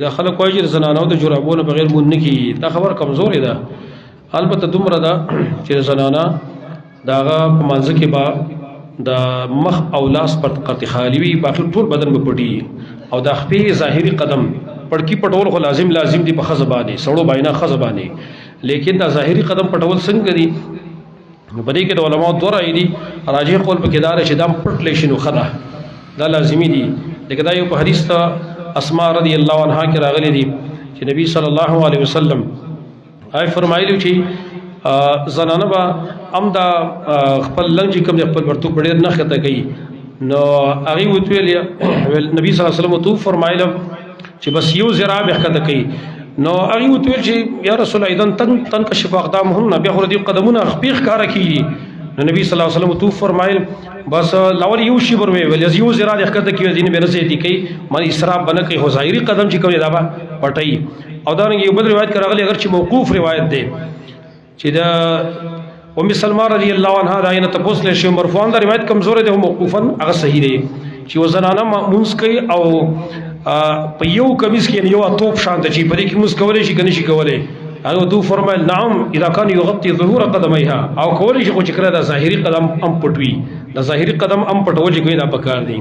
دا خلک وایي چې د زنانو د جرابونو بغیر مون نه کیږي. دا خبر کمزورې ده. البته دومره ده چې د زنانه د هغه په منځ کې به د مخ او لاس پر قطع خالي وي، باقي ټول بدن به پټي او د خپې ظاهري قدم پړکی پټول خو لازم دي په ښځه باندې، سړو باندې ښځه باندې، لیکن دا ظاهري قدم پټول څنګه دي؟ نو په دې کې د علماء دوه رایې دي. راجح قول پکې دا چې دا پټ لې شي نو ښه ده، دا لازمي دي. لکه دا یو په حدیث ته اسماء رضی الله عنها کې راغلي دي چې نبی صلی الله علیه وسلم آی فرمایلی چې زنانه به هم دا خپل لنګ چې کوم خپل ورتو په ډېر نه ښکته کوي. نو هغې ورته ویل نبي صلی الله علیه وسلم ورته وفرمایله چې بس یو ذراع به ښکته کوي. نو هغې ورته ویل چې یا رسول الله اذن تنکشف اقدامهن، بیا خو د دې قدمونه خپې ښکاره کېږي. نو نبی صلی الله علیه وسلم ورته وفرمایل بس لاول یو شبر مې ویل یو ذراع یې ښکته کوي، ځینې بې نه زیاتي کوي، من اسراف به نه کوي، خو ظاهري قدم چې کوم دی دا به پټوي. او دارنګه یو بل روایت کې راغلی اگر چې موقوف روایت دی چې د ام سلمہ رضی الله عنها دا نه تاسو له شی مرفوعان دا روایت کمزور دی او موقوفا هغه صحیح دی چې وزنانه مونږ کوي او په یو کمیس کې یو توپ شانت چې په دې کې مونږ کولای شي کني شي کولای. هغه دو فرمایل نعم اذا كان يغطي ظهور قدميها، او کولای شي خو چې کړه دا ظاهري قدم ام پټوي، دا ظاهري قدم ام پټول چې کوي دا پکار دی.